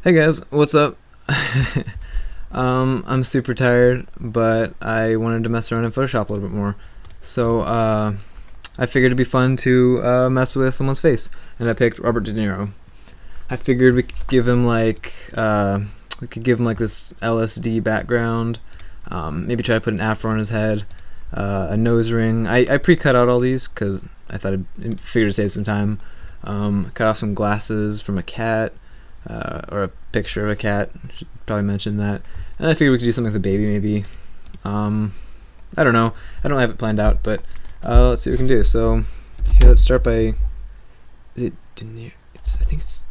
Hey guys, what's up? I'm super tired, but I wanted to mess around in Photoshop a little bit more. So, I figured it'd be fun to mess with someone's face, and I picked Robert De Niro. I figured we could give him like this LSD background, maybe try to put an afro on his head, a nose ring. I pre-cut out all these because I thought I'd figure to save some time. Cut off some glasses from a cat, or a picture of a cat. Should probably mention that. And I figured we could do something with a baby, maybe. I don't know. I don't have it planned out, but let's see what we can do. So here, let's start by. Is it De Niro? I think it's.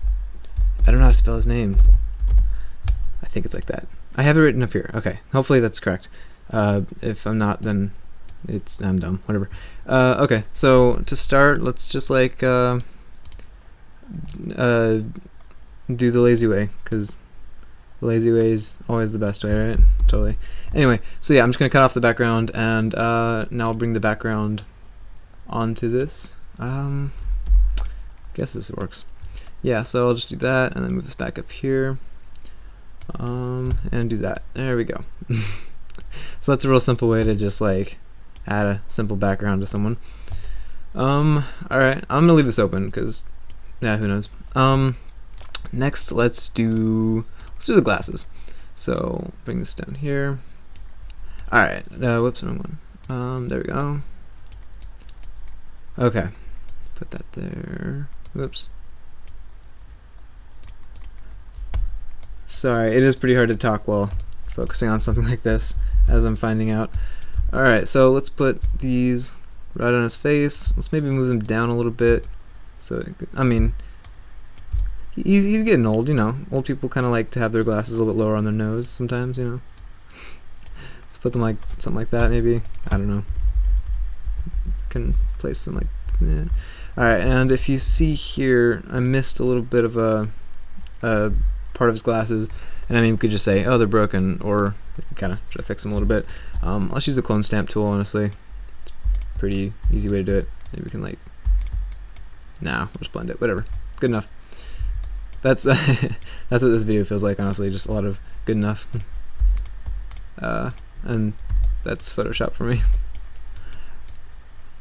I don't know how to spell his name. I think it's like that. I have it written up here. Okay, hopefully that's correct. If I'm not, then I'm dumb. Whatever. Okay, so to start, let's just like do the lazy way, because the lazy way is always the best way, right? Totally. Anyway, so yeah, I'm just gonna cut off the background, and now I'll bring the background onto this. Guess this works. Yeah, so I'll just do that, and then move this back up here, and do that. There we go. So that's a real simple way to just like add a simple background to someone. Alright, I'm gonna leave this open because, yeah, who knows. Next, let's do the glasses. So bring this down here. All right. Whoops, wrong one. There we go. Okay. Put that there. Whoops. Sorry, it is pretty hard to talk while focusing on something like this, as I'm finding out. All right. So let's put these right on his face. Let's maybe move them down a little bit. So I mean. He's getting old, you know. Old people kind of like to have their glasses a little bit lower on their nose sometimes, you know. Let's put them like something like that, maybe. I don't know. Can place them like that. All right, and if you see here, I missed a little bit of a part of his glasses, and I mean, we could just say, oh, they're broken, or we could kind of try to fix them a little bit. Let's use the clone stamp tool. Honestly, it's a pretty easy way to do it. Maybe we can like, we'll just blend it. Whatever, good enough. That's that's what this video feels like, honestly, just a lot of good enough. And that's Photoshop for me.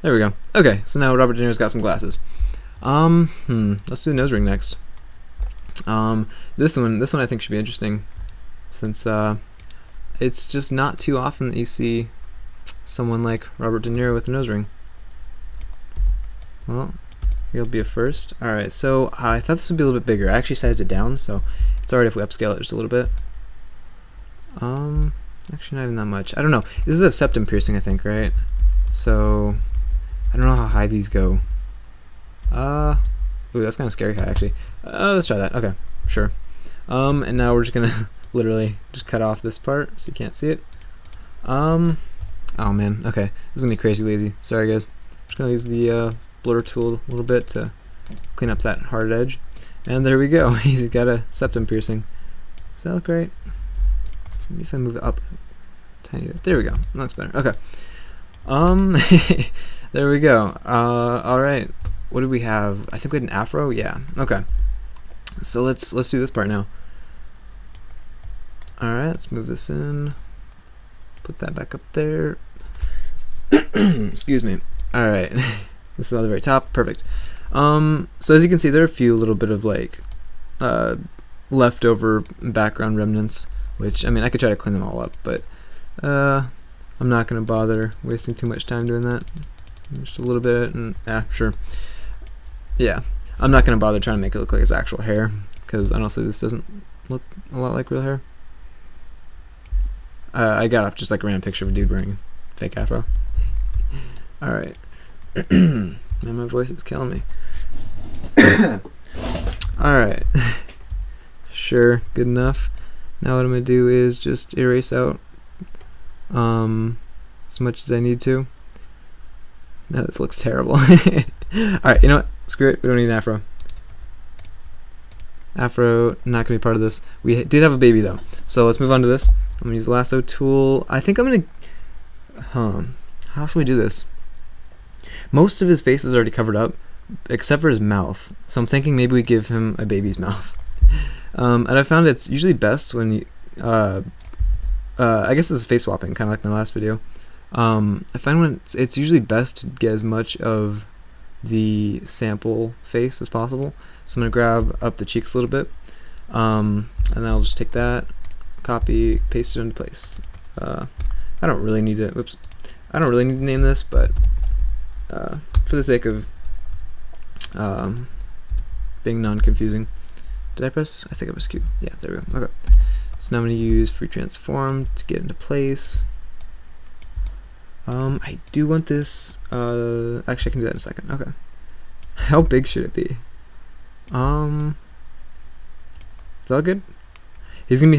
There we go. Okay, so now Robert De Niro's got some glasses. Let's do the nose ring next. This one I think should be interesting, since it's just not too often that you see someone like Robert De Niro with a nose ring. Well, here'll be a first. Alright, so I thought this would be a little bit bigger. I actually sized it down, so it's alright if we upscale it just a little bit. Actually not even that much. I don't know. This is a septum piercing, I think, right? So I don't know how high these go. Ooh, that's kind of scary high, actually. Let's try that. Okay, sure. And now we're just gonna literally just cut off this part so you can't see it. Oh man, okay. This is gonna be crazy lazy. Sorry guys. Just gonna use the blur tool a little bit to clean up that hard edge, and there we go. He's got a septum piercing. Does that look right? Maybe if I move it up tiny bit. There we go. That looks better. Okay. There we go. All right. What do we have? I think we had an afro. Yeah. Okay. So let's do this part now. All right. Let's move this in. Put that back up there. Excuse me. All right. This is on the very top. Perfect. So as you can see, there are a few little bit of like leftover background remnants, which, I mean, I could try to clean them all up, but I'm not gonna bother wasting too much time doing that. Just a little bit, and sure. Yeah, I'm not gonna bother trying to make it look like it's actual hair, because honestly, this doesn't look a lot like real hair. I got off just like a random picture of a dude wearing a fake afro. All right. Man, my voice is killing me. Alright. Sure, good enough. Now what I'm going to do is just erase out as much as I need to. No, this looks terrible. Alright, you know what? Screw it. We don't need an afro. Afro, not going to be part of this. We did have a baby though. So let's move on to this. I'm going to use the lasso tool. I think I'm going to... How should we do this? Most of his face is already covered up, except for his mouth. So I'm thinking maybe we give him a baby's mouth. And I found it's usually best when you, I guess this is face swapping, kind of like my last video. I find when it's usually best to get as much of the sample face as possible. So I'm gonna grab up the cheeks a little bit, and then I'll just take that, copy, paste it into place. I don't really need to. Whoops. I don't really need to name this, but for the sake of being non-confusing, did I press? I think I pressed Q. Yeah, there we go. Okay. So now I'm gonna use free transform to get into place. I do want this. Actually, I can do that in a second. Okay. How big should it be? Is that good? He's gonna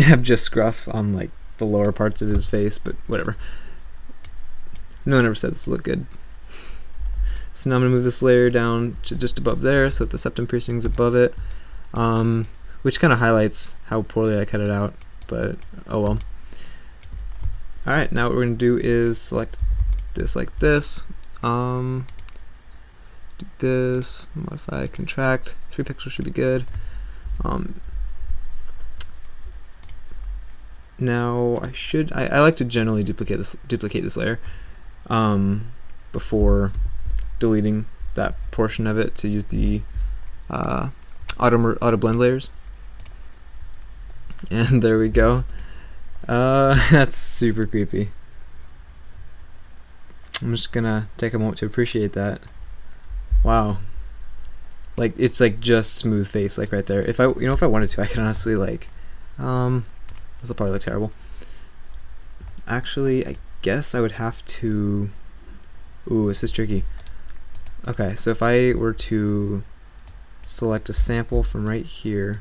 have just scruff on like the lower parts of his face, but whatever. No one ever said this looked good. So now I'm gonna move this layer down to just above there, so that the septum piercing's above it, which kind of highlights how poorly I cut it out. But oh well. All right, now what we're gonna do is select this like this. Do this, modify, contract. 3 pixels should be good. Now I like to generally duplicate this layer before deleting that portion of it to use the auto blend layers. And there we go. That's super creepy. I'm just gonna take a moment to appreciate that. Wow. Like, it's like just smooth face, like right there. If I wanted to, I could honestly like, this will probably look terrible. Actually, I guess I would have to. Ooh, this is tricky. Okay, so if I were to select a sample from right here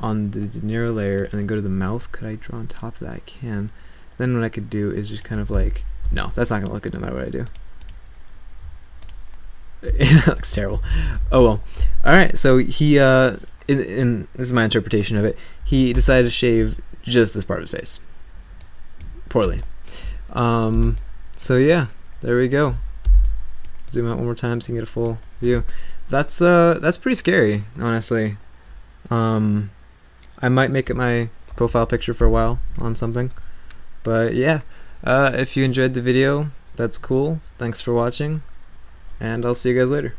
on the Niro layer and then go to the mouth, could I draw on top of that? I can. Then what I could do is just kind of like, no, that's not gonna look good no matter what I do. It looks terrible. Oh well. Alright, so he this is my interpretation of it, he decided to shave just this part of his face. Poorly. So yeah, there we go. Zoom out one more time so you can get a full view. That's pretty scary, honestly. I might make it my profile picture for a while on something. But yeah, if you enjoyed the video, that's cool. Thanks for watching, and I'll see you guys later.